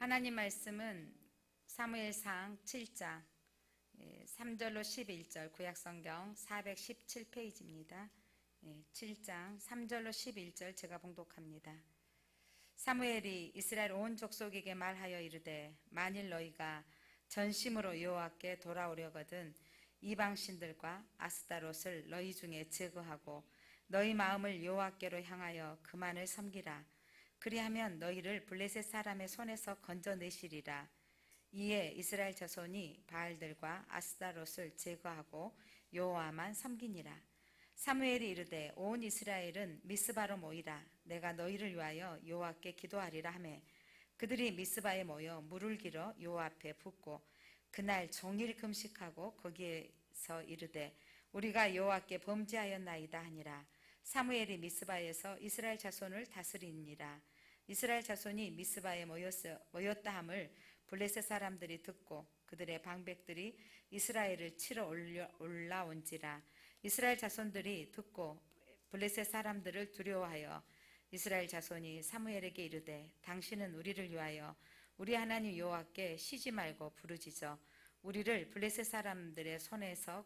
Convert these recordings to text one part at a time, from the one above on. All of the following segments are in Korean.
하나님 말씀은 사무엘상 7장 3절로 11절 구약성경 417페이지입니다. 7장 3절로 11절 제가 봉독합니다. 사무엘이 이스라엘 온 족속에게 말하여 이르되 만일 너희가 전심으로 여호와께 돌아오려거든 이방신들과 아스타롯을 너희 중에 제거하고 너희 마음을 여호와께로 향하여 그만을 섬기라. 그리하면 너희를 블레셋 사람의 손에서 건져내시리라. 이에 이스라엘 자손이 바알들과 아스타롯을 제거하고 여호와만 섬기니라. 사무엘이 이르되 온 이스라엘은 미스바로 모이라. 내가 너희를 위하여 여호와께 기도하리라 하매 그들이 미스바에 모여 물을 길어 여호와 앞에 붓고 그날 종일 금식하고 거기에서 이르되 우리가 여호와께 범죄하였나이다 하니라. 사무엘이 미스바에서 이스라엘 자손을 다스리니라. 이스라엘 자손이 미스바에 모였다 함을 블레셋 사람들이 듣고 그들의 방백들이 이스라엘을 치러 올라온지라. 이스라엘 자손들이 듣고 블레셋 사람들을 두려워하여 이스라엘 자손이 사무엘에게 이르되 당신은 우리를 위하여 우리 하나님 여호와께 쉬지 말고 부르짖어 우리를 블레셋 사람들의 손에서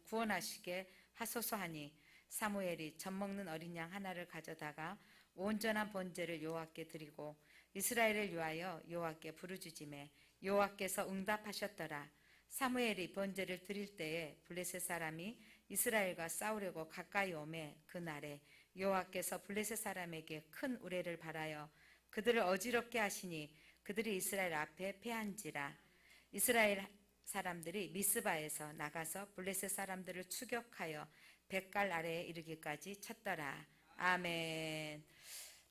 구원하시게 하소서 하니 사무엘이 젖먹는 어린 양 하나를 가져다가 온전한 번제를 여호와께 드리고 이스라엘을 위하여 여호와께 부르짖음에 여호와께서 응답하셨더라. 사무엘이 번제를 드릴 때에 블레셋 사람이 이스라엘과 싸우려고 가까이 오매 그날에 여호와께서 블레셋 사람에게 큰 우레를 발하여 그들을 어지럽게 하시니 그들이 이스라엘 앞에 패한지라. 이스라엘 사람들이 미스바에서 나가서 블레셋 사람들을 추격하여 뱃갈 아래에 이르기까지 쳤더라. 아멘.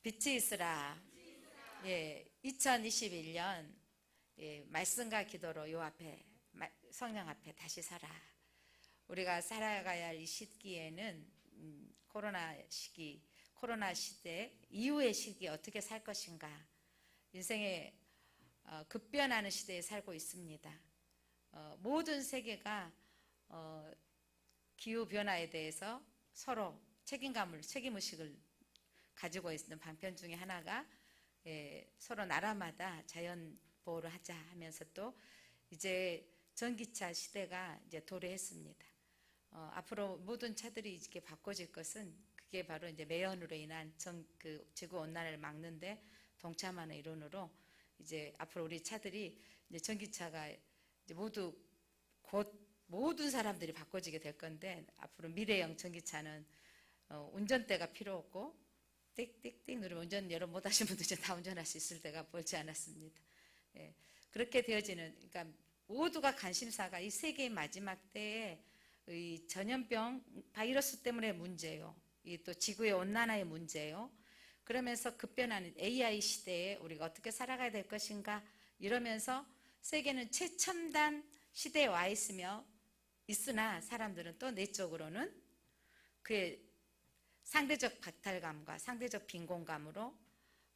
빛이 있으라. 2021년 말씀과 기도로 요 앞에 성령 앞에 다시 살아. 우리가 살아가야 할 이 시기에는 코로나 시대 이후의 시기 어떻게 살 것인가. 인생의 급변하는 시대에 살고 있습니다. 모든 세계가 기후변화에 대해서 서로 책임의식을 가지고 있는 방편 중에 하나가 서로 나라마다 자연 보호를 하자 하면서 또 이제 전기차 시대가 이제 도래했습니다. 앞으로 모든 차들이 이렇게 바꿔질 것은 그게 바로 이제 매연으로 인한 지구 온난화를 막는데 동참하는 이론으로 이제 앞으로 우리 차들이 이제 전기차가 이제 곧 모든 사람들이 바꿔지게 될 건데 앞으로 미래형 전기차는 운전대가 필요 없고 띡띡띡 누르면 운전 여러분 못 하신 분들 이제 다 운전할 수 있을 때가 멀지 않았습니다. 그렇게 되어지는, 그러니까 모두가 관심사가 이 세계의 마지막 때에 이 전염병 바이러스 때문에 문제요. 이 또 지구의 온난화의 문제요. 그러면서 급변하는 AI 시대에 우리가 어떻게 살아가야 될 것인가 이러면서 세계는 최첨단 시대에 와 있으나 사람들은 또 내적으로는 그의 상대적 박탈감과 상대적 빈곤감으로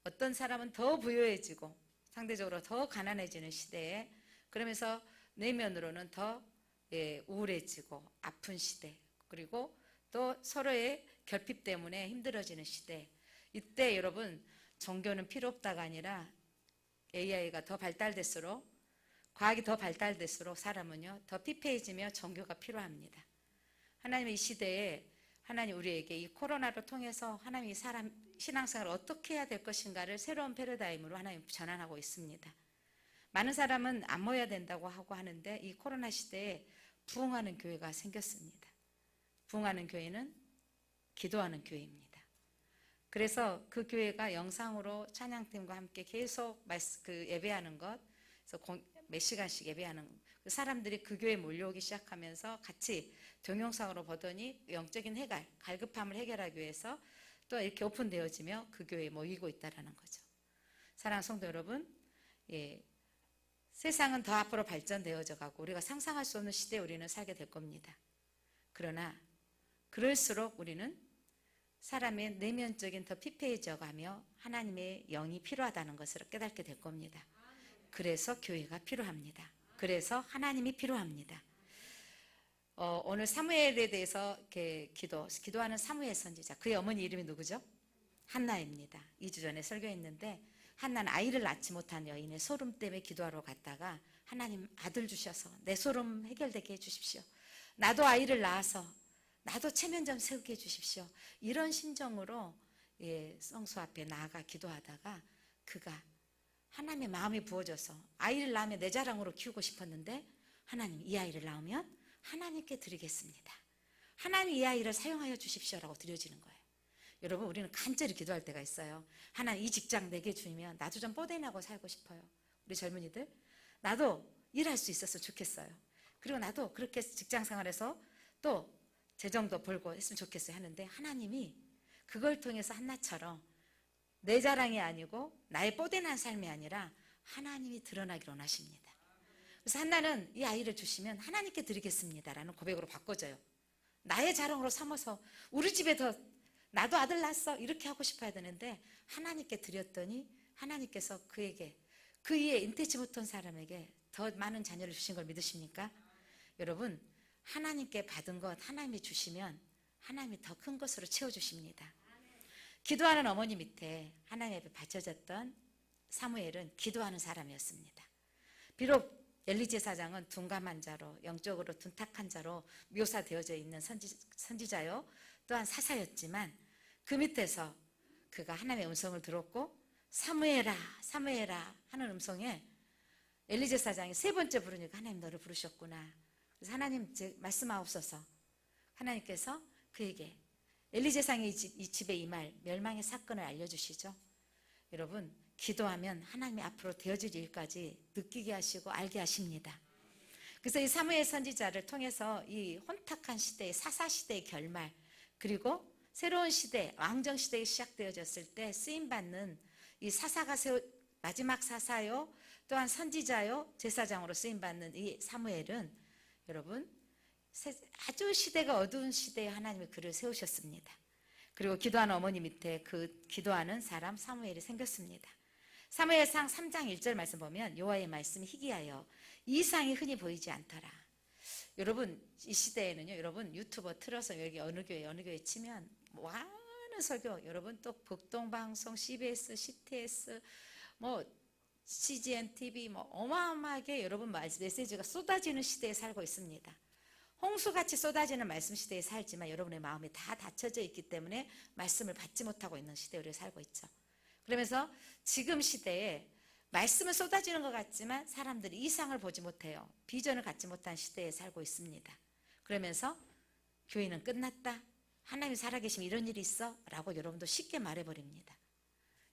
어떤 사람은 더 부유해지고 상대적으로 더 가난해지는 시대에 그러면서 내면으로는 더 우울해지고 아픈 시대 그리고 또 서로의 결핍 때문에 힘들어지는 시대. 이때 여러분 종교는 필요 없다가 아니라 AI가 더 발달될수록 과학이 더 발달될수록 사람은요 더 피폐해지며 종교가 필요합니다. 하나님의 이 시대에 하나님 우리에게 이 코로나를 통해서 하나님이 사람 신앙생활을 어떻게 해야 될 것인가를 새로운 패러다임으로 하나님 전환하고 있습니다. 많은 사람은 안 모여야 된다고 하고 하는데 이 코로나 시대에 부흥하는 교회가 생겼습니다. 부흥하는 교회는 기도하는 교회입니다. 그래서 그 교회가 영상으로 찬양팀과 함께 계속 예배하는 것, 그래서 몇 시간씩 예배하는 사람들이 그 교회에 몰려오기 시작하면서 같이 동영상으로 보더니 영적인 갈급함을 해결하기 위해서 또 이렇게 오픈되어지며 그 교회에 모이고 있다는 거죠. 사랑하는 성도 여러분, 세상은 더 앞으로 발전되어져 가고 우리가 상상할 수 없는 시대에 우리는 살게 될 겁니다. 그러나 그럴수록 우리는 사람의 내면적인 더 피폐해져 가며 하나님의 영이 필요하다는 것을 깨닫게 될 겁니다. 그래서 교회가 필요합니다. 그래서 하나님이 필요합니다. 오늘 사무엘에 대해서 기도하는 사무엘 선지자, 그의 어머니 이름이 누구죠? 한나입니다. 2주 전에 설교했는데 한나는 아이를 낳지 못한 여인의 소름 때문에 기도하러 갔다가 하나님 아들 주셔서 내 소름 해결되게 해주십시오. 나도 아이를 낳아서 나도 체면 좀 세우게 해주십시오. 이런 심정으로 성소 앞에 나아가 기도하다가 그가 하나님의 마음이 부어져서 아이를 낳으면 내 자랑으로 키우고 싶었는데 하나님 이 아이를 낳으면 하나님께 드리겠습니다. 하나님 이 아이를 사용하여 주십시오라고 드려지는 거예요. 여러분 우리는 간절히 기도할 때가 있어요. 하나님 이 직장 내게 주면 나도 좀 뽀대나고 살고 싶어요. 우리 젊은이들 나도 일할 수 있었으면 좋겠어요. 그리고 나도 그렇게 직장 생활에서 또 재정도 벌고 했으면 좋겠어요 하는데 하나님이 그걸 통해서 한나처럼 내 자랑이 아니고 나의 뽀대난 삶이 아니라 하나님이 드러나기를 원하십니다. 그래서 한나는 이 아이를 주시면 하나님께 드리겠습니다라는 고백으로 바꿔줘요. 나의 자랑으로 삼아서 우리 집에 더 나도 아들 낳았어 이렇게 하고 싶어야 되는데 하나님께 드렸더니 하나님께서 그에게 그 위에 인태치 못한 사람에게 더 많은 자녀를 주신 걸 믿으십니까? 여러분 하나님께 받은 것 하나님이 주시면 하나님이 더 큰 것으로 채워주십니다. 기도하는 어머니 밑에 하나님 앞에 바쳐졌던 사무엘은 기도하는 사람이었습니다. 비록 엘리 제사장은 둔감한 자로 영적으로 둔탁한 자로 묘사되어져 있는 선지자요 또한 사사였지만 그 밑에서 그가 하나님의 음성을 들었고 사무엘아 사무엘아 하는 음성에 엘리 제사장이 세 번째 부르니까 하나님 너를 부르셨구나. 그래서 하나님 말씀하옵소서. 하나님께서 그에게 엘리 제사장이 이 집에 임할 멸망의 사건을 알려주시죠. 여러분 기도하면 하나님이 앞으로 되어질 일까지 느끼게 하시고 알게 하십니다. 그래서 이 사무엘 선지자를 통해서 이 혼탁한 시대의 사사시대의 결말 그리고 새로운 시대 왕정 시대가 시작되어졌을 때 쓰임받는 이 사사가 마지막 사사요 또한 선지자요 제사장으로 쓰임받는 이 사무엘은 여러분 아주 시대가 어두운 시대에 하나님이 그를 세우셨습니다. 그리고 기도하는 어머니 밑에 그 기도하는 사람 사무엘이 생겼습니다. 사무엘상 3장 1절 말씀 보면 여호와의 말씀이 희귀하여 이상이 흔히 보이지 않더라. 여러분 이 시대에는요 여러분 유튜버 틀어서 여기 어느 교회 치면 많은 설교 여러분 또 극동방송 CBS CTS 뭐 CGN TV 뭐 어마어마하게 여러분 메시지가 쏟아지는 시대에 살고 있습니다. 홍수같이 쏟아지는 말씀 시대에 살지만 여러분의 마음이 다 닫혀져 있기 때문에 말씀을 받지 못하고 있는 시대에 우리가 살고 있죠. 그러면서 지금 시대에 말씀은 쏟아지는 것 같지만 사람들이 이상을 보지 못해요. 비전을 갖지 못한 시대에 살고 있습니다. 그러면서 교회는 끝났다. 하나님이 살아계시면 이런 일이 있어? 라고 여러분도 쉽게 말해버립니다.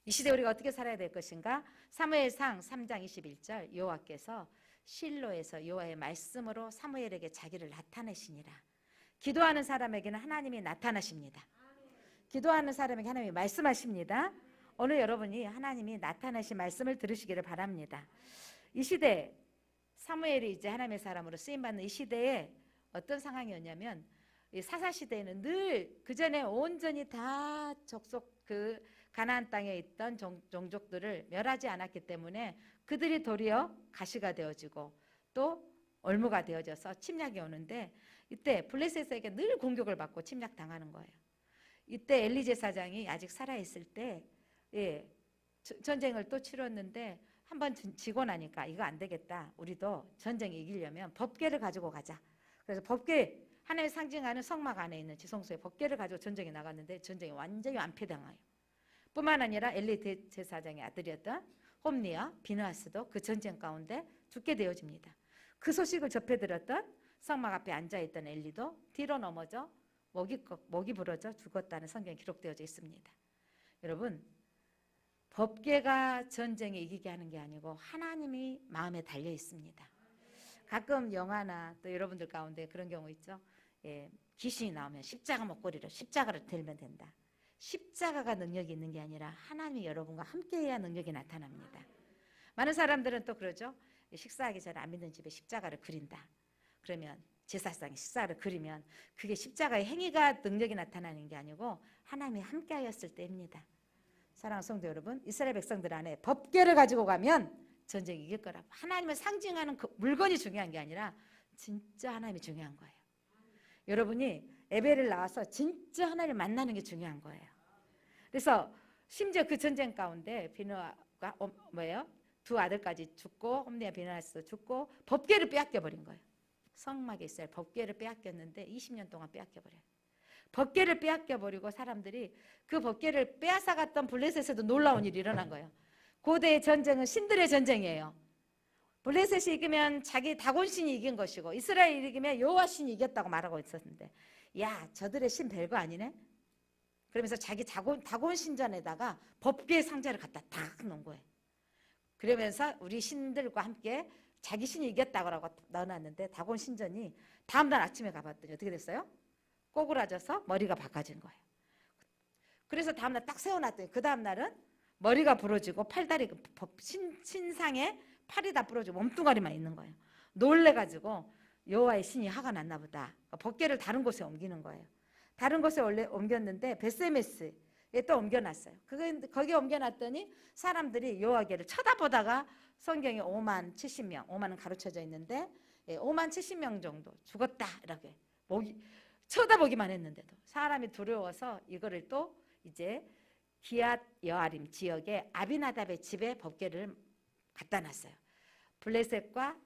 이 시대에 우리가 어떻게 살아야 될 것인가? 사무엘상 3장 21절 여호와께서 실로에서 여호와의 말씀으로 사무엘에게 자기를 나타내시니라. 기도하는 사람에게는 하나님이 나타나십니다. 기도하는 사람에게 하나님이 말씀하십니다. 오늘 여러분이 하나님이 나타나신 말씀을 들으시기를 바랍니다. 이 시대 사무엘이 이제 하나님의 사람으로 쓰임받는 이 시대에 어떤 상황이었냐면 이 사사시대에는 늘 그전에 온전히 다 족속 그 가나안 땅에 있던 종족들을 멸하지 않았기 때문에 그들이 도리어 가시가 되어지고 또 올무가 되어져서 침략이 오는데 이때 블레셋에게 늘 공격을 받고 침략당하는 거예요. 이때 엘리 제사장이 아직 살아있을 때 전쟁을 또 치렀는데 한번 지고 나니까 이거 안 되겠다. 우리도 전쟁 이기려면 법궤를 가지고 가자. 그래서 법궤 하나님의 상징하는 성막 안에 있는 지성소에 법궤를 가지고 전쟁에 나갔는데 전쟁이 완전히 완패당해요. 뿐만 아니라 엘리 제사장의 아들이었던 홈리와 비느하스도 그 전쟁 가운데 죽게 되어집니다. 그 소식을 접해 들었던 성막 앞에 앉아있던 엘리도 뒤로 넘어져 목이 부러져 죽었다는 성경에 기록되어져 있습니다. 여러분 법궤가 전쟁에 이기게 하는 게 아니고 하나님이 마음에 달려 있습니다. 가끔 영화나 또 여러분들 가운데 그런 경우 있죠. 귀신이 나오면 십자가 목걸이를 십자가를 들면 된다. 십자가가 능력이 있는 게 아니라 하나님이 여러분과 함께해야 능력이 나타납니다. 많은 사람들은 또 그러죠. 식사하기 전에 안 믿는 집에 십자가를 그린다. 그러면 제사상에 십자가를 그리면 그게 십자가의 행위가 능력이 나타나는 게 아니고 하나님이 함께하였을 때입니다. 사랑하는 성도 여러분, 이스라엘 백성들 안에 법궤를 가지고 가면 전쟁이 이길 거라고. 하나님을 상징하는 그 물건이 중요한 게 아니라 진짜 하나님이 중요한 거예요. 여러분이 예배를 나와서 진짜 하나님을 만나는 게 중요한 거예요. 그래서 심지어 그 전쟁 가운데 비느와 뭐예요? 두 아들까지 죽고 홈리아 비나스 죽고 법궤를 빼앗겨 버린 거예요. 성막에 있어요. 법궤를 빼앗겼는데 20년 동안 빼앗겨 버려요. 법궤를 빼앗겨 버리고 사람들이 그 법궤를 빼앗아갔던 블레셋에도 놀라운 일이 일어난 거예요. 고대의 전쟁은 신들의 전쟁이에요. 블레셋이 이기면 자기 다곤신이 이긴 것이고 이스라엘이 이기면 여호와 신이 이겼다고 말하고 있었는데, 야, 저들의 신 별거 아니네. 그러면서 자기 다곤 신전에다가 법궤 상자를 갖다 탁 놓은 거예요. 그러면서 우리 신들과 함께 자기 신이 이겼다고 넣어놨는데, 다곤 신전이 다음날 아침에 가봤더니 어떻게 됐어요? 꼬꾸라져서 머리가 바꿔진 거예요. 그래서 다음날 딱 세워놨더니 그 다음날은 머리가 부러지고 팔다리, 신상에 팔이 다 부러지고 몸뚱아리만 있는 거예요. 놀래가지고 여호와의 신이 화가 났나 보다. 법궤를 다른 곳에 옮기는 거예요. 다른 곳에 원래 옮겼는데 베스메스에 또 옮겨놨어요. 거기에 옮겨놨더니 사람들이 여호와궤를 쳐다보다가 성경에 5만 70명, 5만은 가로쳐져 있는데 5만 70명 정도 죽었다 이렇게 쳐다보기만 했는데도 사람이 두려워서 이거를 또 이제 기앗 여아림 지역에 아비나답의 집에 법궤를 갖다 놨어요. 블레셋과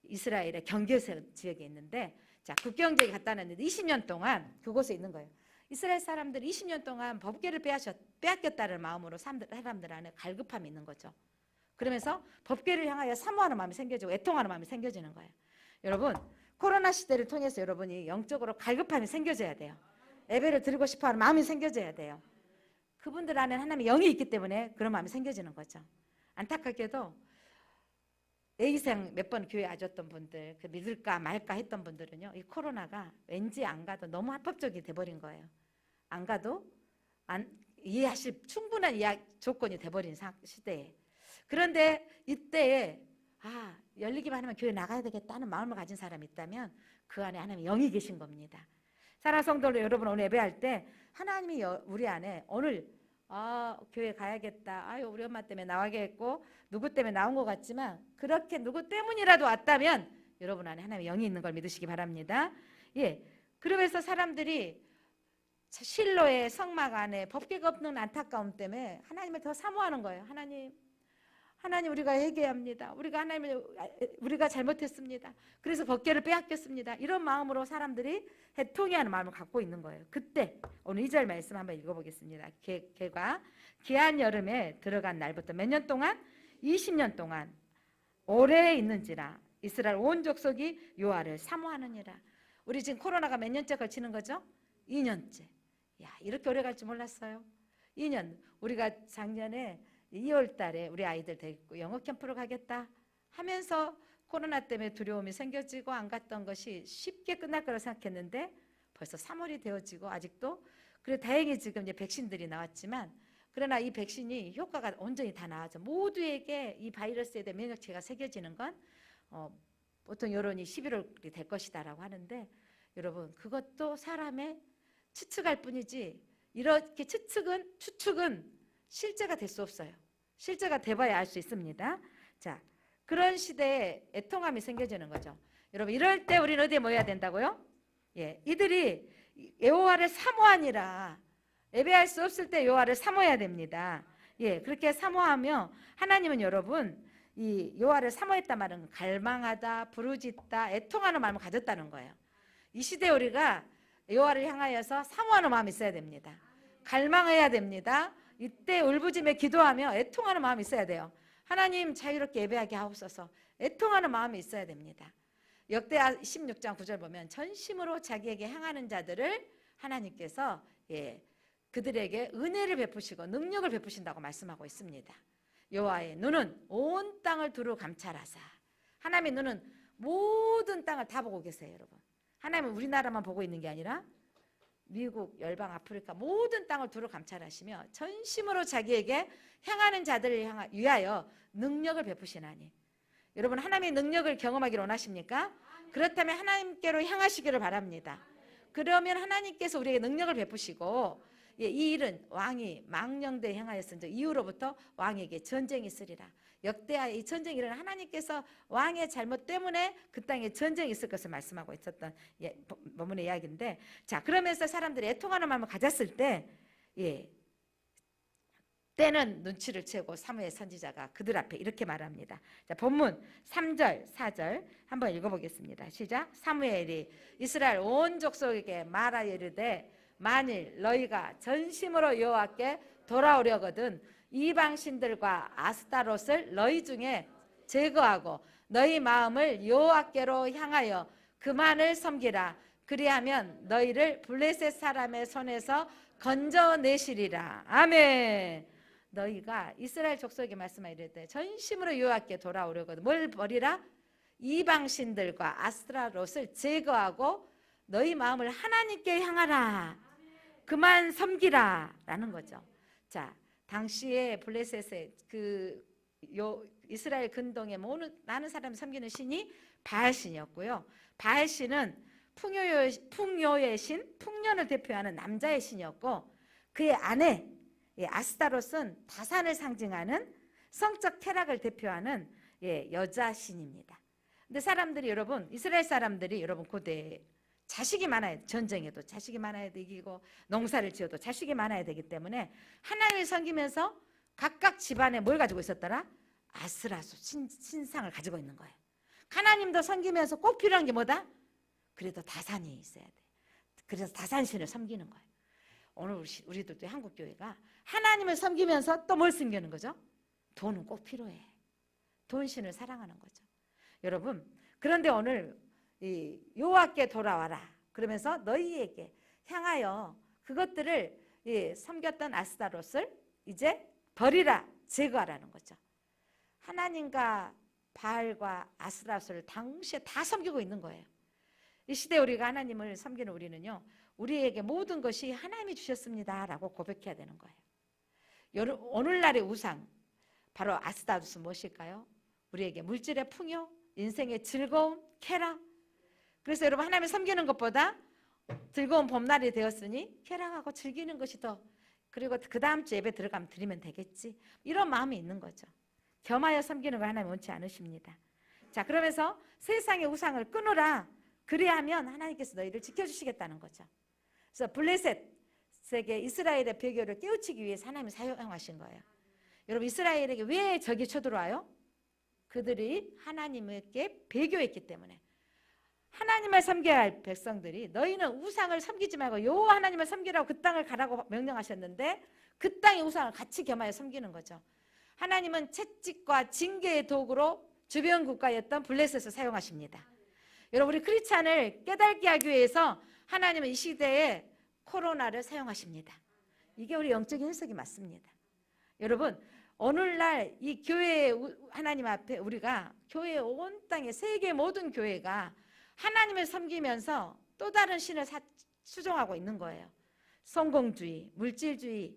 이스라엘의 경계 지역에 있는데, 자, 국경지역에 갖다 놨는데 20년 동안 그곳에 있는 거예요. 이스라엘 사람들이 20년 동안 법궤를 빼앗겼다는 마음으로 사람들 안에 갈급함이 있는 거죠. 그러면서 법궤를 향하여 사모하는 마음이 생겨지고 애통하는 마음이 생겨지는 거예요. 여러분, 코로나 시대를 통해서 여러분이 영적으로 갈급함이 생겨져야 돼요. 예배를 드리고 싶어하는 마음이 생겨져야 돼요. 그분들 안에는 하나님의 영이 있기 때문에 그런 마음이 생겨지는 거죠. 안타깝게도 A생 몇 번 교회 와줬던 분들, 그 믿을까 말까 했던 분들은요, 이 코로나가 왠지 안 가도 너무 합법적이 돼버린 거예요. 안 가도 이해하실 충분한 조건이 돼버린 시대에. 그런데 이때에 열리기만 하면 교회 나가야 되겠다는 마음을 가진 사람이 있다면 그 안에 하나님의 영이 계신 겁니다. 사랑하는 성도들, 여러분 오늘 예배할 때 하나님이 우리 안에 오늘 교회 가야겠다. 우리 엄마 때문에 나와야겠고 누구 때문에 나온 것 같지만 그렇게 누구 때문이라도 왔다면 여러분 안에 하나님의 영이 있는 걸 믿으시기 바랍니다. 예, 그러면서 사람들이 실로의 성막 안에 법궤가 없는 안타까움 때문에 하나님을 더 사모하는 거예요. 하나님 우리가 회개합니다. 우리가 잘못했습니다. 그래서 법궤를 빼앗겼습니다. 이런 마음으로 사람들이 해통해하는 마음을 갖고 있는 거예요. 그때 오늘 2절 말씀 한번 읽어보겠습니다. 개가 기한 여름에 들어간 날부터 몇 년 동안? 20년 동안 오래 있는지라 이스라엘 온 족속이 여호와를 사모하느니라. 우리 지금 코로나가 몇 년째 걸치는 거죠? 2년째. 야, 이렇게 오래 갈 줄 몰랐어요. 2년. 우리가 작년에 2월 달에 우리 아이들 데리고 영어 캠프로 가겠다 하면서 코로나 때문에 두려움이 생겨지고 안 갔던 것이 쉽게 끝날 거라 생각했는데 벌써 3월이 되어지고 아직도, 그래 다행히 지금 이제 백신들이 나왔지만 그러나 이 백신이 효과가 온전히 다 나와서 모두에게 이 바이러스에 대한 면역체가 새겨지는 건 보통 여론이 11월이 될 것이다라고 하는데, 여러분 그것도 사람의 추측할 뿐이지 이렇게 추측은 실제가 될 수 없어요. 실제가 돼봐야 알 수 있습니다. 자, 그런 시대에 애통함이 생겨지는 거죠. 여러분 이럴 때 우리는 어디에 모여야 된다고요? 예, 이들이 여호와를 사모하니라. 예배할 수 없을 때 여호와를 사모해야 됩니다. 예, 그렇게 사모하며 하나님은 여러분 이 여호와를 사모했단 말은 갈망하다, 부르짖다, 애통하는 마음을 가졌다는 거예요. 이 시대 우리가 여호와를 향하여서 사모하는 마음이 있어야 됩니다. 갈망해야 됩니다. 이때 울부짖며 기도하며 애통하는 마음이 있어야 돼요. 하나님 자유롭게 예배하게 하옵소서. 애통하는 마음이 있어야 됩니다. 역대하 16장 9절 보면 전심으로 자기에게 향하는 자들을 하나님께서 그들에게 은혜를 베푸시고 능력을 베푸신다고 말씀하고 있습니다. 여호와의 눈은 온 땅을 두루 감찰하사. 하나님의 눈은 모든 땅을 다 보고 계세요, 여러분. 하나님은 우리나라만 보고 있는 게 아니라 미국, 열방, 아프리카 모든 땅을 두루 감찰하시며 전심으로 자기에게 향하는 자들을 위하여 능력을 베푸시나니. 여러분 하나님의 능력을 경험하기를 원하십니까? 그렇다면 하나님께로 향하시기를 바랍니다. 그러면 하나님께서 우리에게 능력을 베푸시고 이 일은 왕이 망령대에 향하였은 즉 이후로부터 왕에게 전쟁이 있으리라. 역대하의 이 전쟁이 일어나 하나님께서 왕의 잘못 때문에 그 땅에 전쟁이 있을 것을 말씀하고 있었던 본문의 이야기인데, 자 그러면서 사람들이 애통하는 마음을 가졌을 때 때는 눈치를 채고 사무엘 선지자가 그들 앞에 이렇게 말합니다. 자, 본문 3절 4절 한번 읽어보겠습니다. 시작. 사무엘이 이스라엘 온 족속에게 말하여 이르되 만일 너희가 전심으로 여호와께 돌아오려거든 이방신들과 아스타롯을 너희 중에 제거하고 너희 마음을 여호와께로 향하여 그만을 섬기라. 그리하면 너희를 블레셋 사람의 손에서 건져내시리라. 아멘. 너희가 이스라엘 족속에게 말씀하이르되 전심으로 여호와께 돌아오려거든 뭘 버리라? 이방신들과 아스타롯을 제거하고 너희 마음을 하나님께 향하라. 그만 섬기라 라는 거죠. 자, 당시에 블레셋의 이스라엘 근동에 많은 사람이 섬기는 신이 바알신이었고요. 바알신은 풍요의 신, 풍년을 대표하는 남자의 신이었고 그의 아내 아스타롯은 다산을 상징하는 성적 쾌락을 대표하는 여자 신입니다. 근데 사람들이 여러분, 이스라엘 사람들이 여러분 고대 자식이 많아야 전쟁에도 자식이 많아야 되고 농사를 지어도 자식이 많아야 되기 때문에 하나님을 섬기면서 각각 집안에 뭘 가지고 있었더라? 아스라소 신상을 가지고 있는 거예요. 하나님도 섬기면서 꼭 필요한 게 뭐다? 그래도 다산이 있어야 돼. 그래서 다산신을 섬기는 거예요. 오늘 우리들도 한국교회가 하나님을 섬기면서 또 뭘 섬기는 거죠? 돈은 꼭 필요해. 돈신을 사랑하는 거죠. 여러분, 그런데 오늘 여호와께 돌아와라 그러면서 너희에게 향하여 그것들을 섬겼던 아스타롯을 이제 버리라, 제거하라는 거죠. 하나님과 바알과 아스타롯을 동시에 다 섬기고 있는 거예요. 이 시대에 우리가 하나님을 섬기는 우리는요, 우리에게 모든 것이 하나님이 주셨습니다 라고 고백해야 되는 거예요. 오늘날의 우상 바로 아스타롯은 무엇일까요? 우리에게 물질의 풍요, 인생의 즐거움, 쾌락. 그래서 여러분, 하나님을 섬기는 것보다 즐거운 봄날이 되었으니 쾌락하고 즐기는 것이 더, 그리고 그 다음 주 예배 들어가면 드리면 되겠지, 이런 마음이 있는 거죠. 겸하여 섬기는 걸 하나님 원치 않으십니다. 자, 그러면서 세상의 우상을 끊으라. 그래야면 하나님께서 너희를 지켜주시겠다는 거죠. 그래서 블레셋에게 이스라엘의 배교를 깨우치기 위해서 하나님이 사용하신 거예요. 여러분, 이스라엘에게 왜 적이 쳐들어와요? 그들이 하나님께 배교했기 때문에. 하나님을 섬겨야 할 백성들이 너희는 우상을 섬기지 말고 여호와 하나님을 섬기라고 그 땅을 가라고 명령하셨는데 그 땅의 우상을 같이 겸하여 섬기는 거죠. 하나님은 채찍과 징계의 도구로 주변 국가였던 블레셋을 사용하십니다. 여러분, 우리 크리스찬을 깨닫게 하기 위해서 하나님은 이 시대에 코로나를 사용하십니다. 이게 우리 영적인 해석이 맞습니다. 여러분, 오늘날 이 교회 하나님 앞에 우리가 교회 온 땅의 세계 모든 교회가 하나님을 섬기면서 또 다른 신을 수종하고 있는 거예요. 성공주의, 물질주의,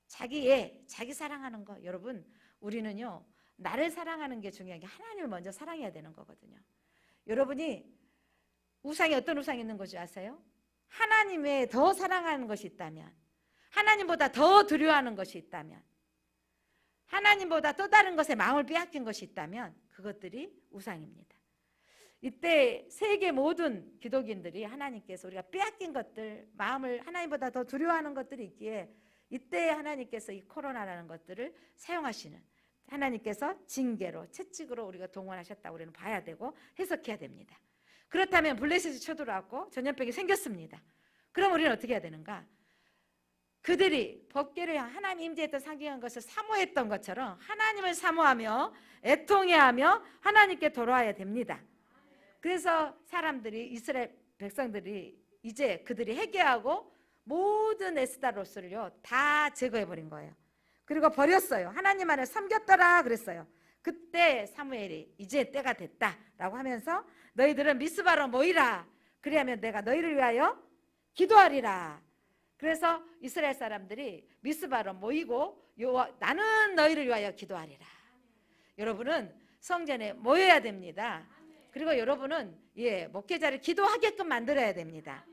자기 사랑하는 거. 여러분, 우리는요, 나를 사랑하는 게 중요한 게 하나님을 먼저 사랑해야 되는 거거든요. 여러분이 우상이 어떤 우상이 있는 것이 아세요? 하나님 외에 더 사랑하는 것이 있다면, 하나님보다 더 두려워하는 것이 있다면, 하나님보다 또 다른 것에 마음을 빼앗긴 것이 있다면 그것들이 우상입니다. 이때 세계 모든 기독인들이 하나님께서 우리가 빼앗긴 것들, 마음을 하나님보다 더 두려워하는 것들이 있기에 이때 하나님께서 이 코로나라는 것들을 사용하시는, 하나님께서 징계로, 채찍으로 우리가 동원하셨다고 우리는 봐야 되고 해석해야 됩니다. 그렇다면 블레셋이 쳐들어왔고 전염병이 생겼습니다. 그럼 우리는 어떻게 해야 되는가? 그들이 법궤를 하나님 임재했던 상징한 것을 사모했던 것처럼 하나님을 사모하며 애통해하며 하나님께 돌아와야 됩니다. 그래서 사람들이, 이스라엘 백성들이 이제 그들이 회개하고 모든 아스타롯을요 다 제거해버린 거예요. 그리고 버렸어요. 하나님 안에 섬겼더라 그랬어요. 그때 사무엘이 이제 때가 됐다라고 하면서 너희들은 미스바로 모이라. 그리하면 내가 너희를 위하여 기도하리라. 그래서 이스라엘 사람들이 미스바로 모이고 나는 너희를 위하여 기도하리라. 여러분은 성전에 모여야 됩니다. 그리고 여러분은 목회자를 기도하게끔 만들어야 됩니다.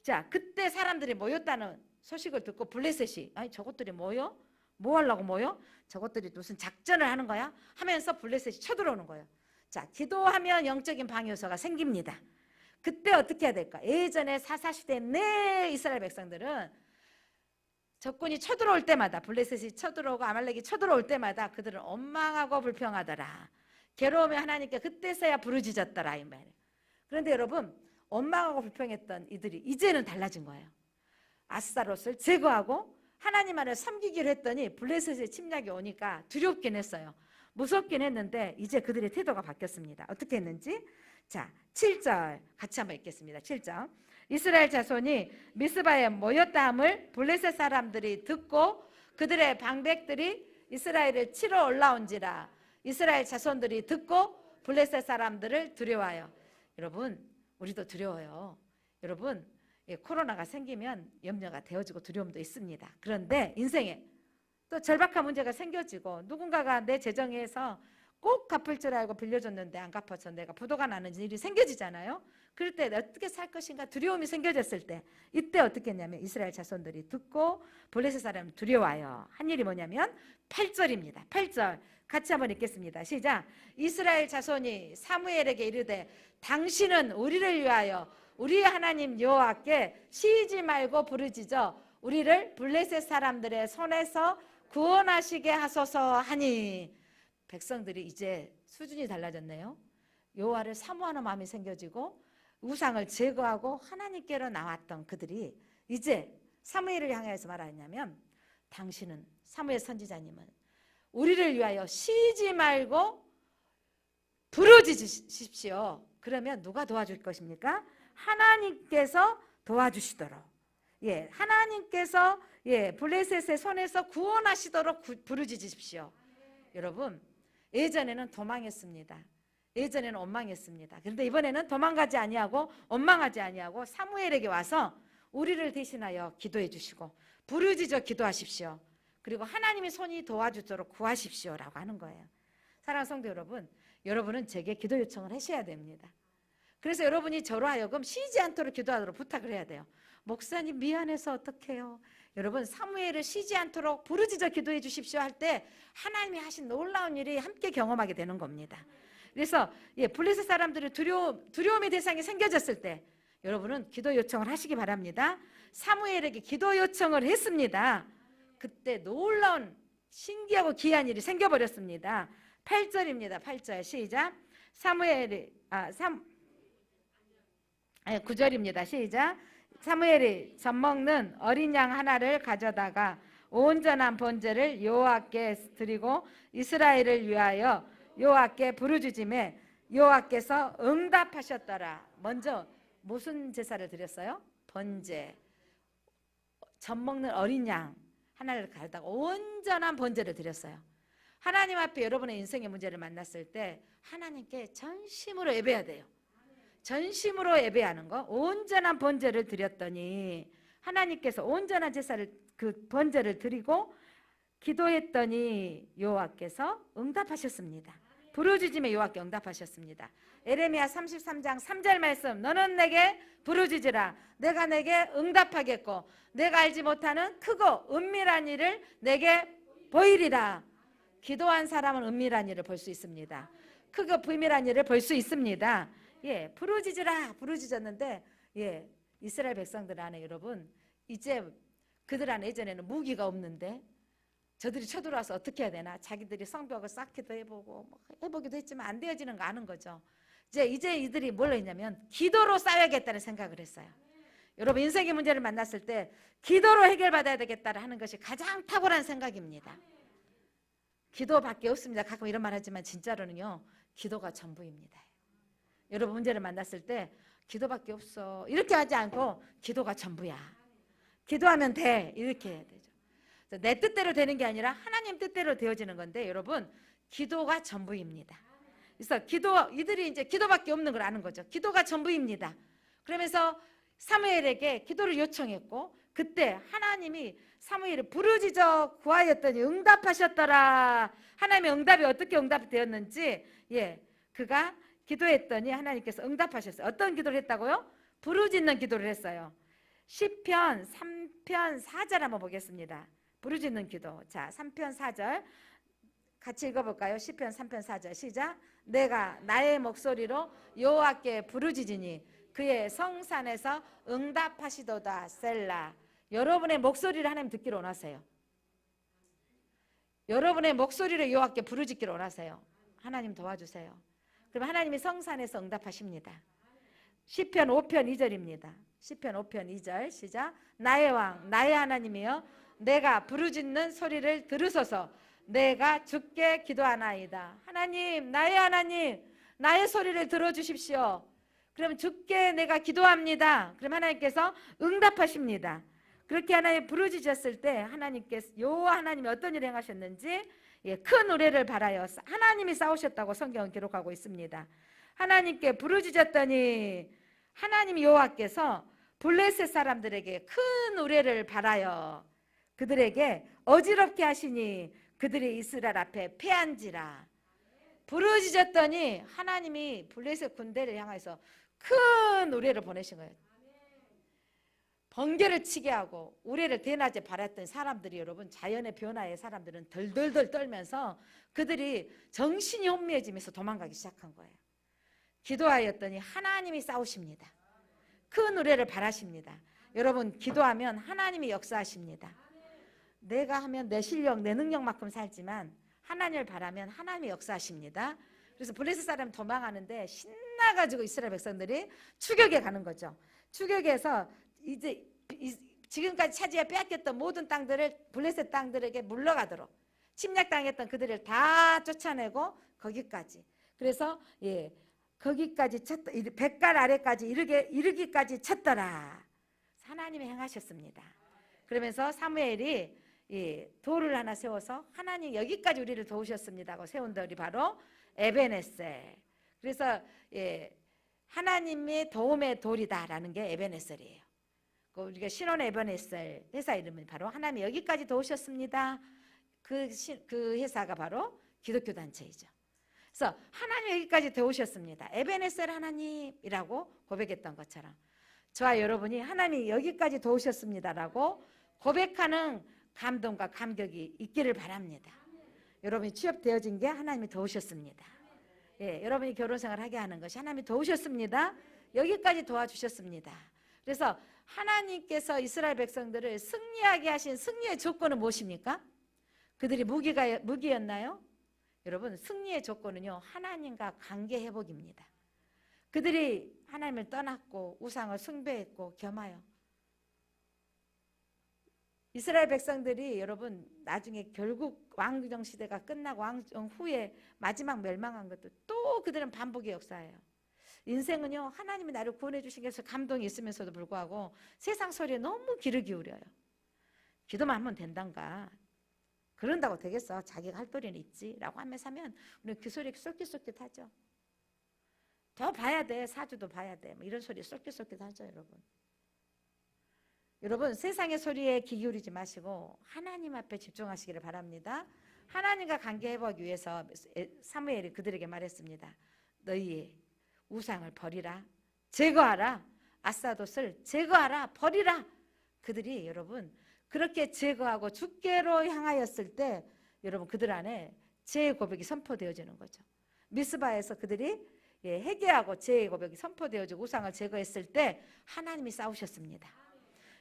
자, 그때 사람들이 모였다는 소식을 듣고 블레셋이, 아니 저것들이 모여? 뭐 하려고 모여? 저것들이 무슨 작전을 하는 거야? 하면서 블레셋이 쳐들어오는 거예요. 자, 기도하면 영적인 방요소가 생깁니다. 그때 어떻게 해야 될까? 예전에 사사시대 내 이스라엘 백성들은 적군이 쳐들어올 때마다, 블레셋이 쳐들어오고 아말렉이 쳐들어올 때마다 그들은 원망하고 불평하더라. 괴로움에 하나님께 그때서야 부르짖었더라 이 말이에요. 그런데 여러분, 원망하고 불평했던 이들이 이제는 달라진 거예요. 아스타롯을 제거하고 하나님 안을 섬기기로 했더니 블레셋의 침략이 오니까 두렵긴 했어요. 무섭긴 했는데 이제 그들의 태도가 바뀌었습니다. 어떻게 했는지, 자 7절 같이 한번 읽겠습니다. 7절. 이스라엘 자손이 미스바에 모였다함을 블레셋 사람들이 듣고 그들의 방백들이 이스라엘을 치러 올라온지라. 이스라엘 자손들이 듣고 블레셋 사람들을 두려워하여. 여러분, 우리도 두려워요. 여러분, 코로나가 생기면 염려가 되어지고 두려움도 있습니다. 그런데 인생에 또 절박한 문제가 생겨지고 누군가가 내 재정에서 꼭 갚을 줄 알고 빌려줬는데 안 갚아서 내가 부도가 나는 일이 생겨지잖아요. 그럴 때 어떻게 살 것인가 두려움이 생겨졌을 때, 이때 어떻게 했냐면 이스라엘 자손들이 듣고 블레셋 사람을 두려워하여 한 일이 뭐냐면 8절입니다. 8절 같이 한번 읽겠습니다. 시작. 이스라엘 자손이 사무엘에게 이르되 당신은 우리를 위하여 우리 하나님 여호와께 쉬지 말고 부르짖어 우리를 블레셋 사람들의 손에서 구원하시게 하소서 하니. 백성들이 이제 수준이 달라졌네요. 여호와를 사모하는 마음이 생겨지고 우상을 제거하고 하나님께로 나왔던 그들이 이제 사무엘을 향해서 말하냐면, 당신은, 사무엘 선지자님은 우리를 위하여 쉬지 말고 부르짖으십시오. 그러면 누가 도와줄 것입니까? 하나님께서 도와주시도록, 하나님께서 블레셋의 손에서 구원하시도록 부르짖으십시오. 여러분, 예전에는 도망했습니다. 예전에는 원망했습니다. 그런데 이번에는 도망가지 아니하고 원망하지 아니하고 사무엘에게 와서 우리를 대신하여 기도해 주시고 부르짖어 기도하십시오. 그리고 하나님의 손이 도와주도록 구하십시오라고 하는 거예요. 사랑하는 성도 여러분, 여러분은 제게 기도 요청을 하셔야 됩니다. 그래서 여러분이 저로 하여금 쉬지 않도록 기도하도록 부탁을 해야 돼요. 목사님 미안해서 어떡해요? 여러분, 사무엘을 쉬지 않도록 부르짖어 기도해 주십시오 할 때 하나님이 하신 놀라운 일이 함께 경험하게 되는 겁니다. 그래서 블레셋 사람들의 두려움의 대상이 생겨졌을 때 여러분은 기도 요청을 하시기 바랍니다. 사무엘에게 기도 요청을 했습니다. 그때 놀라운 신기하고 귀한 일이 생겨버렸습니다. 8절입니다. 8절 시작. 9절입니다. 시작. 사무엘이 젖먹는 어린 양 하나를 가져다가 온전한 번제를 여호와께 드리고 이스라엘을 위하여 여호와께 부르짖음에 여호와께서 응답하셨더라. 먼저 무슨 제사를 드렸어요? 번제. 젖먹는 어린 양 하나를 가져다가 온전한 번제를 드렸어요. 하나님 앞에 여러분의 인생의 문제를 만났을 때 하나님께 전심으로 예배해야 돼요. 전심으로 예배하는 거, 온전한 번제를 드렸더니 하나님께서 온전한 제사를, 그 번제를 드리고 기도했더니 여호와께서 응답하셨습니다. 부르짖음에 여호와께 응답하셨습니다. 에레미야 33장 3절 말씀, 너는 내게 부르짖으라 내가 내게 응답하겠고 내가 알지 못하는 크고 은밀한 일을 내게 보이리라. 기도한 사람은 은밀한 일을 볼 수 있습니다. 크고 비밀한 일을 볼 수 있습니다. 부르짖으라 부르짖었는데 이스라엘 백성들 안에 여러분, 이제 그들 안에 예전에는 무기가 없는데 저들이 쳐들어와서 어떻게 해야 되나, 자기들이 성벽을 쌓기도 해보고 해보기도 했지만 안 되어지는 거 아는 거죠. 이제 이들이 뭘 했냐면 기도로 싸워야겠다는 생각을 했어요. 여러분, 인생의 문제를 만났을 때 기도로 해결받아야 되겠다는 하는 것이 가장 탁월한 생각입니다. 기도밖에 없습니다. 가끔 이런 말 하지만 진짜로는요, 기도가 전부입니다. 여러분, 문제를 만났을 때 기도밖에 없어 이렇게 하지 않고 기도가 전부야. 기도하면 돼 이렇게 해야 되죠. 내 뜻대로 되는 게 아니라 하나님 뜻대로 되어지는 건데 여러분, 기도가 전부입니다. 그래서 이들이 이제 기도밖에 없는 걸 아는 거죠. 기도가 전부입니다. 그러면서 사무엘에게 기도를 요청했고 그때 하나님이 사무엘을 부르짖어 구하였더니 응답하셨더라. 하나님의 응답이 어떻게 응답이 되었는지 그가 기도했더니 하나님께서 응답하셨어요. 어떤 기도를 했다고요? 부르짖는 기도를 했어요. 시편 3편 4절 한번 보겠습니다. 부르짖는 기도. 자, 3편 4절 같이 읽어볼까요? 시편 3편 4절 시작. 내가 나의 목소리로 여호와께 부르짖으니 그의 성산에서 응답하시도다. 셀라. 여러분의 목소리를 하나님 듣기를 원하세요. 여러분의 목소리를 여호와께 부르짖기를 원하세요. 하나님 도와주세요. 그럼 하나님이 성산에서 응답하십니다. 시편 5편 2절입니다. 시편 5편 2절 시작. 나의 왕 나의 하나님이여 내가 부르짖는 소리를 들으소서. 내가 주께 기도하나이다. 하나님 나의 하나님 나의 소리를 들어주십시오. 그럼 주께 내가 기도합니다. 그럼 하나님께서 응답하십니다. 그렇게 하나님 부르짖었을 때 하나님께서 여호와 하나님이 어떤 일을 행하셨는지 큰 노래를 발하여 하나님이 싸우셨다고 성경은 기록하고 있습니다. 하나님께 부르짖었더니 하나님 여호와께서 블레셋 사람들에게 큰 노래를 발하여 그들에게 어지럽게 하시니 그들이 이스라엘 앞에 패한지라. 부르짖었더니 하나님이 블레셋 군대를 향해서 큰 노래를 보내신 거예요. 번개를 치게 하고 우레를 대낮에 바랐던 사람들이 여러분 자연의 변화에 사람들은 덜덜덜 떨면서 그들이 정신이 혼미해지면서 도망가기 시작한 거예요. 기도하였더니 하나님이 싸우십니다. 큰 노래를 바라십니다. 여러분 기도하면 하나님이 역사하십니다. 내가 하면 내 실력 내 능력만큼 살지만 하나님을 바라면 하나님이 역사하십니다. 그래서 블레셋 사람 도망하는데 신나가지고 이스라엘 백성들이 추격에 가는 거죠. 추격해서 이제 지금까지 차지해 빼앗겼던 모든 땅들을 블레셋 땅들에게 물러가도록 침략당했던 그들을 다 쫓아내고 거기까지. 그래서 거기까지 쳤다. 백갈 아래까지 이르기까지 쳤더라. 하나님이 행하셨습니다. 그러면서 사무엘이 돌을 하나 세워서 하나님 여기까지 우리를 도우셨습니다 하고 세운 돌이 바로 에베네셀. 그래서 하나님의 도움의 돌이다라는 게 에베네셀이에요. 우리가 신혼 에베네셀 회사 이름은 바로 하나님이 여기까지 도우셨습니다. 그 회사가 바로 기독교 단체이죠. 그래서 하나님 여기까지 도우셨습니다. 에베네셀 하나님이라고 고백했던 것처럼 저와 여러분이 하나님이 여기까지 도우셨습니다라고 고백하는 감동과 감격이 있기를 바랍니다. 여러분이 취업되어진 게 하나님이 도우셨습니다. 여러분이 결혼생활 하게 하는 것이 하나님이 도우셨습니다. 여기까지 도와주셨습니다. 그래서 하나님께서 이스라엘 백성들을 승리하게 하신 승리의 조건은 무엇입니까? 그들이 무기였나요? 여러분 승리의 조건은요 하나님과 관계 회복입니다. 그들이 하나님을 떠났고 우상을 숭배했고 겸하여 이스라엘 백성들이 여러분 나중에 결국 왕정 시대가 끝나고 왕정 후에 마지막 멸망한 것도 또 그들은 반복의 역사예요. 인생은요 하나님이 나를 구원해 주신 것에서 감동이 있으면서도 불구하고 세상 소리에 너무 귀를 기울여요. 기도만 하면 된단가 그런다고 되겠어. 자기가 할 도리는 있지 라고 하면서 하면 우리는 그 소리에 쏠깃쏠깃하죠. 더 봐야 돼. 사주도 봐야 돼. 뭐 이런 소리에 쏠깃쏠깃하죠. 여러분 세상의 소리에 귀 기울이지 마시고 하나님 앞에 집중하시기를 바랍니다. 하나님과 관계 회복하기 위해서 사무엘이 그들에게 말했습니다. 너희의 우상을 버리라. 제거하라. 아스타롯을 제거하라. 버리라. 그들이 여러분 그렇게 제거하고 주께로 향하였을 때 여러분 그들 안에 죄의 고백이 선포되어지는 거죠. 미스바에서 그들이 회개하고 죄의 고백이 선포되어지고 우상을 제거했을 때 하나님이 싸우셨습니다.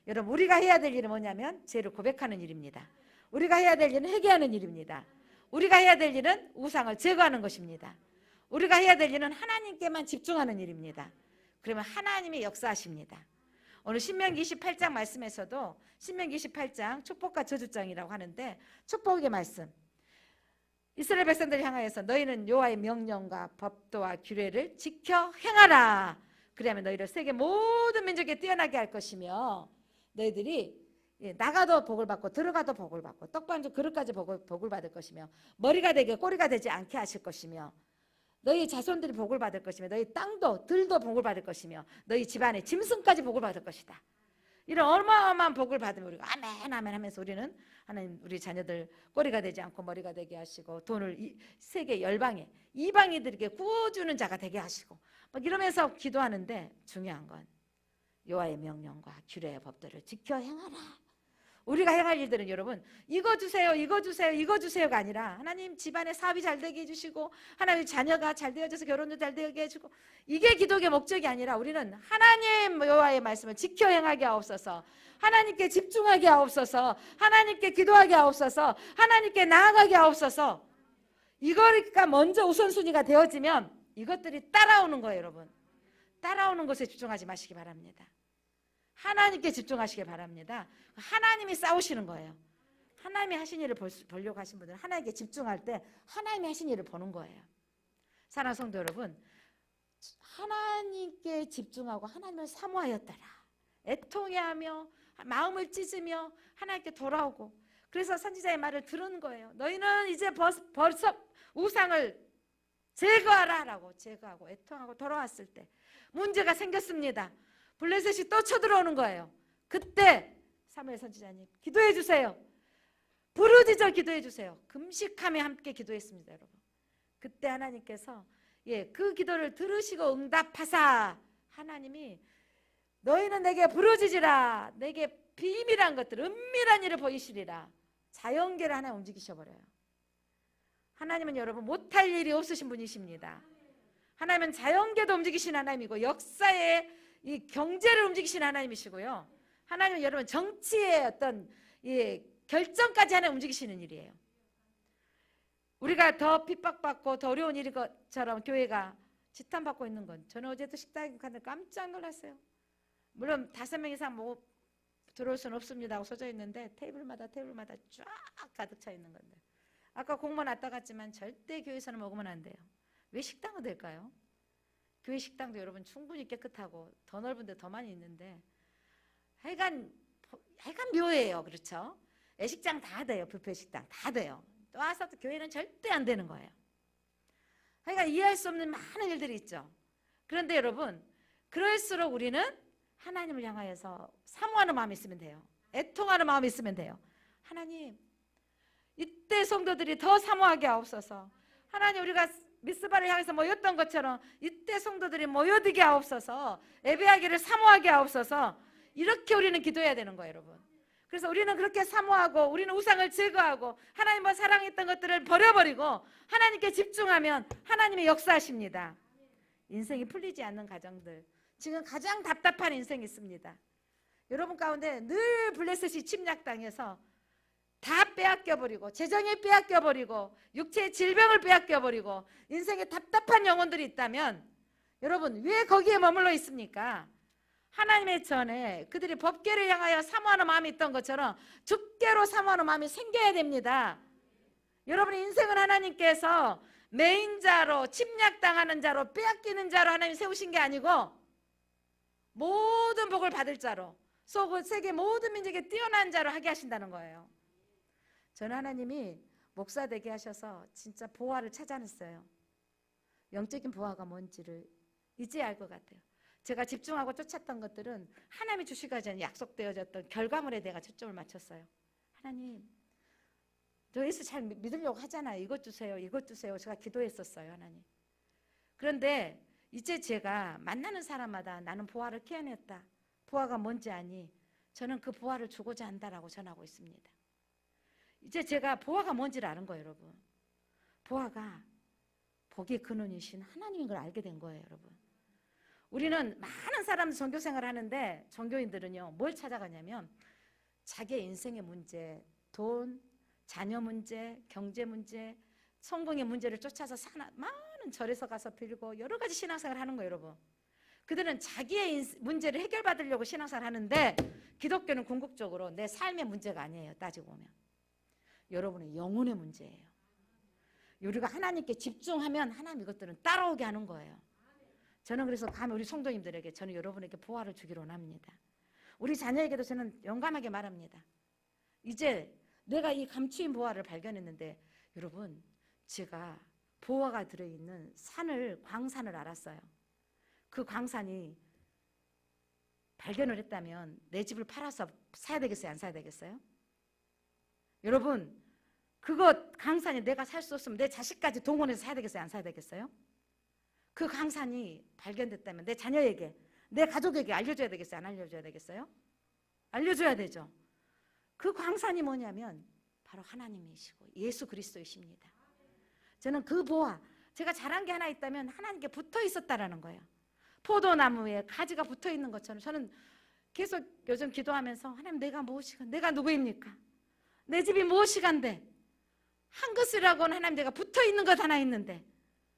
여러분 우리가 해야 될 일은 뭐냐면 죄를 고백하는 일입니다. 우리가 해야 될 일은 회개하는 일입니다. 우리가 해야 될 일은 우상을 제거하는 것입니다. 우리가 해야 될 일은 하나님께만 집중하는 일입니다. 그러면 하나님이 역사하십니다. 오늘 신명기 28장 말씀에서도 신명기 28장 축복과 저주장이라고 하는데 축복의 말씀 이스라엘 백성들을 향하여서 너희는 여호와의 명령과 법도와 규례를 지켜 행하라. 그러면 너희를 세계 모든 민족에 뛰어나게 할 것이며 너희들이 나가도 복을 받고 들어가도 복을 받고 떡반죽 그릇까지 복을 받을 것이며 머리가 되게 꼬리가 되지 않게 하실 것이며 너희 자손들이 복을 받을 것이며 너희 땅도 들도 복을 받을 것이며 너희 집안의 짐승까지 복을 받을 것이다. 이런 어마어마한 복을 받으면 우리가 아멘 아멘 하면서 우리는 하나님 우리 자녀들 꼬리가 되지 않고 머리가 되게 하시고 돈을 세계 열방에 이방인들에게 구워주는 자가 되게 하시고 막 이러면서 기도하는데 중요한 건 여호와의 명령과 규례의 법도를 지켜 행하라. 우리가 행할 일들은 여러분 이거 주세요, 이거 주세요, 이거 주세요가 아니라 하나님 집안에 사업이 잘 되게 해주시고 하나님 자녀가 잘 되어져서 결혼도 잘 되게 해주고, 이게 기도의 목적이 아니라 우리는 하나님 여호와의 말씀을 지켜 행하게 하옵소서, 하나님께 집중하게 하옵소서, 하나님께 기도하게 하옵소서, 하나님께 나아가게 하옵소서. 이거가 먼저 우선순위가 되어지면 이것들이 따라오는 거예요. 여러분, 따라오는 것에 집중하지 마시기 바랍니다. 하나님께 집중하시기 바랍니다. 하나님이 싸우시는 거예요. 하나님이 하신 일을 보려고 하신 분들은 하나님께 집중할 때 하나님이 하신 일을 보는 거예요. 사랑하는 성도 여러분, 하나님께 집중하고 하나님을 사모하였더라, 애통해하며 마음을 찢으며 하나님께 돌아오고, 그래서 선지자의 말을 들은 거예요. 너희는 이제 벌써 우상을 제거하라 라고 제거하고 애통하고 돌아왔을 때 문제가 생겼습니다. 블레셋이 또 쳐들어오는 거예요. 그때 사무엘 선지자님 기도해 주세요. 부르짖어 기도해 주세요. 금식하며 함께 기도했습니다. 여러분, 그때 하나님께서 그 기도를 들으시고 응답하사 하나님이 너희는 내게 부르짖으라, 내게 비밀한 것들 은밀한 일을 보이시리라, 자연계를 하나 움직이셔버려요. 하나님은 여러분 못할 일이 없으신 분이십니다. 하나님은 자연계도 움직이신 하나님이고 역사의 이 경제를 움직이신 하나님이시고요, 하나님은 여러분 정치의 어떤 결정까지 하나 움직이시는 일이에요. 우리가 더 핍박받고 더 어려운 일인 것처럼 교회가 지탄받고 있는 건, 저는 어제도 식당에 갔는데 깜짝 놀랐어요. 물론 5명 이상 들어올 수는 없습니다 하고 써져 있는데 테이블마다 쫙 가득 차 있는 건데, 아까 공무원 왔다 갔지만 절대 교회에서는 먹으면 안 돼요. 왜 식당은 될까요? 교회 식당도 여러분 충분히 깨끗하고 더 넓은 데 더 많이 있는데 하여간 묘해요. 그렇죠? 애식장 다 돼요. 뷔페 식당 다 돼요. 또 와서 또 교회는 절대 안 되는 거예요. 하여간 이해할 수 없는 많은 일들이 있죠. 그런데 여러분, 그럴수록 우리는 하나님을 향하여서 사모하는 마음이 있으면 돼요. 애통하는 마음이 있으면 돼요. 하나님, 이때 성도들이 더 사모하게 하옵소서. 하나님, 우리가 미스바를 향해서 모였던 것처럼 이때 성도들이 모여들게 하옵소서. 예배하기를 사모하게 하옵소서. 이렇게 우리는 기도해야 되는 거예요. 여러분, 그래서 우리는 그렇게 사모하고 우리는 우상을 제거하고 하나님과 사랑했던 것들을 버려버리고 하나님께 집중하면 하나님이 역사하십니다. 인생이 풀리지 않는 가정들, 지금 가장 답답한 인생이 있습니다. 여러분 가운데 늘 블레셋이 침략당해서 다 빼앗겨버리고 재정에 빼앗겨버리고 육체의 질병을 빼앗겨버리고 인생에 답답한 영혼들이 있다면 여러분 왜 거기에 머물러 있습니까? 하나님의 전에 그들이 법궤를 향하여 사모하는 마음이 있던 것처럼 주께로 사모하는 마음이 생겨야 됩니다. 여러분의 인생은 하나님께서 매인자로, 침략당하는 자로, 빼앗기는 자로 하나님 세우신 게 아니고 모든 복을 받을 자로, 세계 모든 민족에 뛰어난 자로 하게 하신다는 거예요. 저는 하나님이 목사 되게 하셔서 진짜 보화를 찾아냈어요. 영적인 보화가 뭔지를 이제 알 것 같아요. 제가 집중하고 쫓았던 것들은 하나님이 주시기 전에 약속되어졌던 결과물에 내가 초점을 맞췄어요. 하나님, 저 예수 잘 믿으려고 하잖아요. 이것 주세요, 이것 주세요. 제가 기도했었어요. 하나님. 그런데 이제 제가 만나는 사람마다 나는 보화를 캐어냈다, 보화가 뭔지 아니? 저는 그 보화를 주고자 한다라고 전하고 있습니다. 이제 제가 보화가 뭔지를 아는 거예요. 여러분, 보화가 복의 근원이신 하나님인 걸 알게 된 거예요. 여러분, 우리는 많은 사람들 종교생활을 하는데 종교인들은요 뭘 찾아가냐면 자기의 인생의 문제, 돈, 자녀 문제, 경제 문제, 성공의 문제를 쫓아서 많은 절에서 가서 빌고 여러 가지 신앙생활을 하는 거예요. 여러분, 그들은 자기의 문제를 해결받으려고 신앙생활을 하는데 기독교는 궁극적으로 내 삶의 문제가 아니에요. 따지고 보면 여러분의 영혼의 문제예요. 우리가 하나님께 집중하면 하나님 이것들은 따라오게 하는 거예요. 저는 그래서 감히 우리 성도님들에게, 저는 여러분에게 보화를 주기로 합니다. 우리 자녀에게도 저는 용감하게 말합니다. 이제 내가 이 감추인 보화를 발견했는데, 여러분, 제가 보화가 들어있는 광산을 알았어요. 그 광산이 발견을 했다면 내 집을 팔아서 사야 되겠어요, 안 사야 되겠어요? 여러분, 그거 강산이 내가 살 수 없으면 내 자식까지 동원해서 사야 되겠어요, 안 사야 되겠어요? 그 강산이 발견됐다면 내 자녀에게, 내 가족에게 알려줘야 되겠어요, 안 알려줘야 되겠어요? 알려줘야 되죠. 그 광산이 뭐냐면 바로 하나님이시고 예수 그리스도이십니다. 저는 그 보화, 제가 잘한 게 하나 있다면 하나님께 붙어 있었다라는 거예요. 포도나무에 가지가 붙어 있는 것처럼 저는 계속 요즘 기도하면서 하나님, 내가 무엇이가, 내가 누구입니까? 내 집이 무엇이간데 한 것이라고는 하나님, 내가 붙어 있는 것 하나 있는데,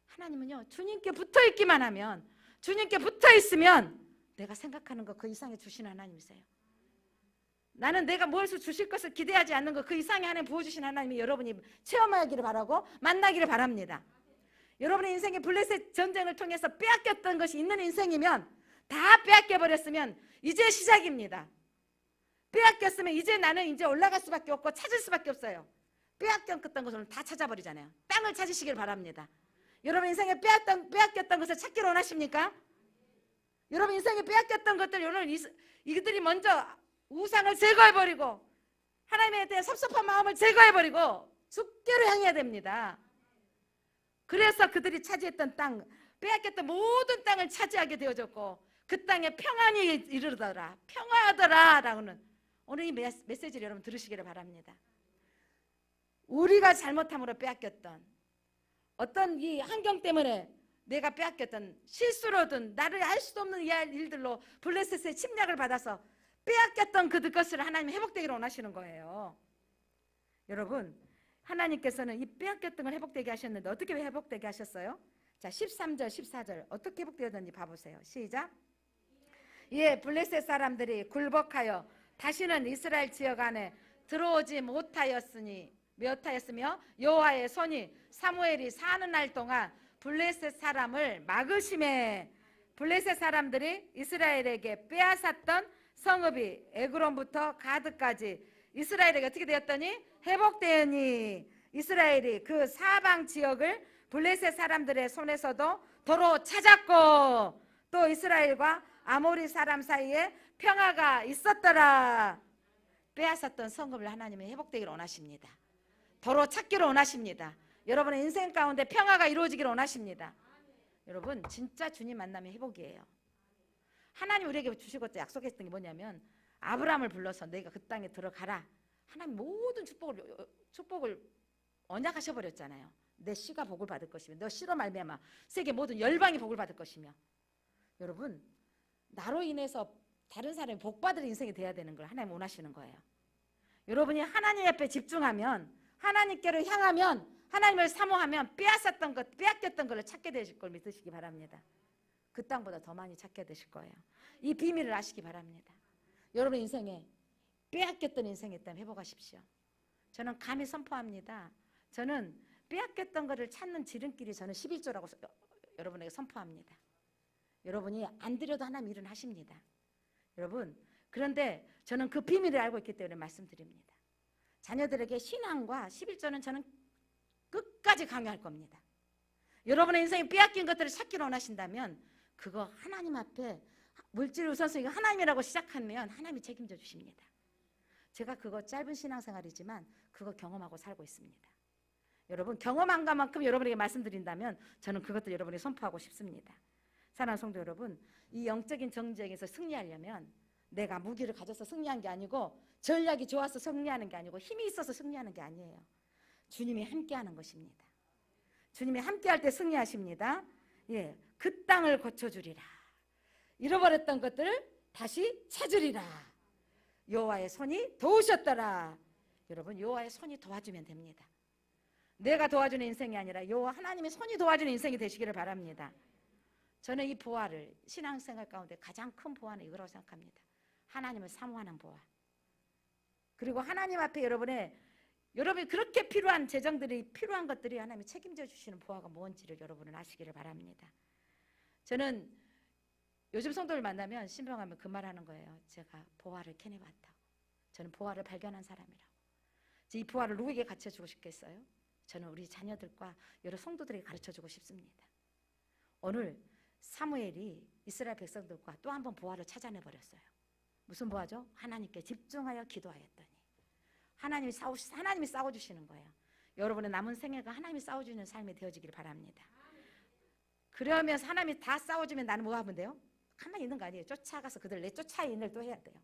하나님은요 주님께 붙어 있기만 하면, 주님께 붙어 있으면 내가 생각하는 것 그 이상의 주시는 하나님이세요. 나는 내가 무엇을 주실 것을 기대하지 않는 것 그 이상의 하나님 부어주신 하나님이 여러분이 체험하기를 바라고 만나기를 바랍니다. 여러분의 인생의 블레셋 전쟁을 통해서 빼앗겼던 것이 있는 인생이면, 다 빼앗겨버렸으면 이제 시작입니다. 빼앗겼으면 이제 나는 이제 올라갈 수밖에 없고 찾을 수밖에 없어요. 빼앗겼던 것을 다 찾아버리잖아요. 땅을 찾으시길 바랍니다. 여러분 인생에 빼앗겼던 것을 찾기를 원하십니까? 여러분 인생에 빼앗겼던 것들, 여러분 이들이 먼저 우상을 제거해버리고 하나님에 대한 섭섭한 마음을 제거해버리고 주께로 향해야 됩니다. 그래서 그들이 차지했던 땅, 빼앗겼던 모든 땅을 차지하게 되어졌고 그 땅에 평안이 이르더라, 평화하더라 라고는 오늘 이 메시지를 여러분 들으시기를 바랍니다. 우리가 잘못함으로 빼앗겼던 어떤 이 환경 때문에 내가 빼앗겼던, 실수로든 나를 알 수도 없는 일들로 블레셋의 침략을 받아서 빼앗겼던 그들 것을 하나님이 회복되기를 원하시는 거예요. 여러분 하나님께서는 이 빼앗겼던 걸 회복되게 하셨는데 어떻게 회복되게 하셨어요? 자, 13절 14절 어떻게 회복되었는지 봐보세요. 시작. 예, 블레셋 사람들이 굴복하여 다시는 이스라엘 지역 안에 들어오지 못하였으며 여호와의 손이 사무엘이 사는 날 동안 블레셋 사람을 막으심에, 블레셋 사람들이 이스라엘에게 빼앗았던 성읍이 에그론부터 가드까지 이스라엘에게 어떻게 되었더니 회복되었니, 이스라엘이 그 사방 지역을 블레셋 사람들의 손에서도 도로 찾았고 또 이스라엘과 아모리 사람 사이에 평화가 있었더라. 빼앗았던 성읍을 하나님이 회복되기를 원하십니다. 도로 찾기를 원하십니다. 여러분의 인생 가운데 평화가 이루어지기를 원하십니다. 여러분 진짜 주님 만나면 회복이에요. 하나님 우리에게 주시고 약속했던 게 뭐냐면, 아브라함을 불러서 내가 그 땅에 들어가라. 하나님 모든 축복을 언약하셔버렸잖아요. 내 씨가 복을 받을 것이며 너 씨로 말미암아 세계 모든 열방이 복을 받을 것이며. 여러분 나로 인해서 다른 사람이 복받을 인생이 돼야 되는 걸 하나님 원하시는 거예요. 여러분이 하나님 앞에 집중하면, 하나님께로 향하면, 하나님을 사모하면 빼앗았던 것, 빼앗겼던 것을 찾게 되실 걸 믿으시기 바랍니다. 그 땅보다 더 많이 찾게 되실 거예요. 이 비밀을 아시기 바랍니다. 여러분 인생에 빼앗겼던 인생이 있다면 회복하십시오. 저는 감히 선포합니다. 저는 빼앗겼던 것을 찾는 지름길이 저는 11조라고 여러분에게 선포합니다. 여러분이 안 드려도 하나님 일은 하십니다. 여러분 그런데 저는 그 비밀을 알고 있기 때문에 말씀드립니다. 자녀들에게 신앙과 11조는 저는 끝까지 강요할 겁니다. 여러분의 인생에 빼앗긴 것들을 찾기를 원하신다면 그거 하나님 앞에 물질 우선순위가 하나님이라고 시작하면 하나님이 책임져 주십니다. 제가 그거 짧은 신앙생활이지만 그거 경험하고 살고 있습니다. 여러분 경험한 것만큼 여러분에게 말씀드린다면 저는 그것도 여러분에게 선포하고 싶습니다. 사랑하는 성도 여러분, 이 영적인 전쟁에서 승리하려면 내가 무기를 가져서 승리한 게 아니고 전략이 좋아서 승리하는 게 아니고 힘이 있어서 승리하는 게 아니에요. 주님이 함께하는 것입니다. 주님이 함께할 때 승리하십니다. 예, 그 땅을 고쳐주리라. 잃어버렸던 것들을 다시 찾으리라. 여호와의 손이 도우셨더라. 여러분 여호와의 손이 도와주면 됩니다. 내가 도와주는 인생이 아니라 여호와 하나님의 손이 도와주는 인생이 되시기를 바랍니다. 저는 이 보화를 신앙생활 가운데 가장 큰 보화는 이거라고 생각합니다. 하나님을 사모하는 보화. 그리고 하나님 앞에 여러분이 그렇게 필요한 재정들이 필요한 것들이 하나님이 책임져 주시는 보화가 뭔지를 여러분은 아시기를 바랍니다. 저는 요즘 성도를 만나면 신병하면 그 말하는 거예요. 제가 보화를 캐내봤다고. 저는 보화를 발견한 사람이라고. 이 보화를 누구에게 가르쳐주고 싶겠어요? 저는 우리 자녀들과 여러 성도들에게 가르쳐주고 싶습니다. 오늘 사무엘이 이스라엘 백성들과 또 한 번 보화를 찾아내버렸어요. 무슨 보화죠? 하나님께 집중하여 기도하였더니 하나님이 싸워주시는 거예요. 여러분의 남은 생애가 하나님이 싸워주는 삶이 되어지기를 바랍니다. 그러면서 하나님이 다 싸워주면 나는 뭐 하면 돼요? 가만히 있는 거 아니에요. 쫓아가서 그들 내쫓아야 일을 또 해야 돼요.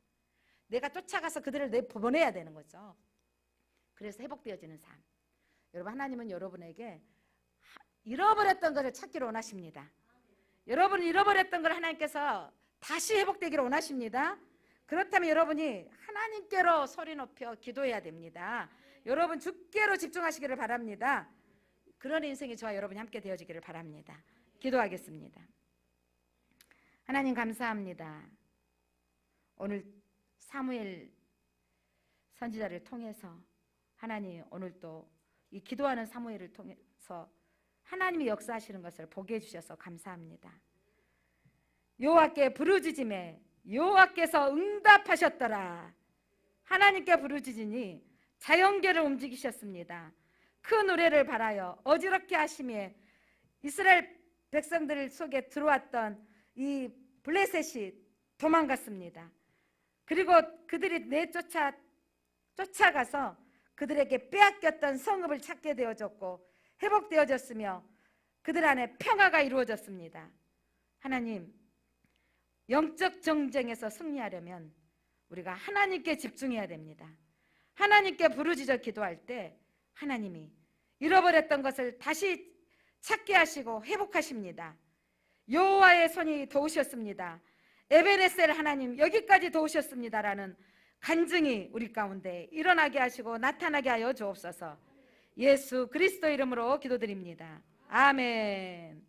내가 쫓아가서 그들을 내보내야 되는 거죠. 그래서 회복되어지는 삶. 여러분, 하나님은 여러분에게 잃어버렸던 것을 찾기를 원하십니다. 여러분이 잃어버렸던 걸 하나님께서 다시 회복되기를 원하십니다. 그렇다면 여러분이 하나님께로 소리 높여 기도해야 됩니다. 여러분 주께로 집중하시기를 바랍니다. 그런 인생이 저와 여러분이 함께 되어지기를 바랍니다. 기도하겠습니다. 하나님 감사합니다. 오늘 사무엘 선지자를 통해서 하나님 오늘 또 이 기도하는 사무엘을 통해서 하나님이 역사하시는 것을 보게 해주셔서 감사합니다. 여호와께 부르짖음에 여호와께서 응답하셨더라. 하나님께 부르짖으니 자연계를 움직이셨습니다. 큰 노래를 발하여 어지럽게 하심에 이스라엘 백성들 속에 들어왔던 이 블레셋이 도망갔습니다. 그리고 그들이 쫓아가서 그들에게 빼앗겼던 성읍을 찾게 되어졌고 회복되어졌으며 그들 안에 평화가 이루어졌습니다. 하나님, 영적 정쟁에서 승리하려면 우리가 하나님께 집중해야 됩니다. 하나님께 부르짖어 기도할 때 하나님이 잃어버렸던 것을 다시 찾게 하시고 회복하십니다. 여호와의 손이 도우셨습니다. 에베네셀 하나님 여기까지 도우셨습니다라는 간증이 우리 가운데 일어나게 하시고 나타나게 하여 주옵소서. 예수 그리스도 이름으로 기도드립니다. 아멘.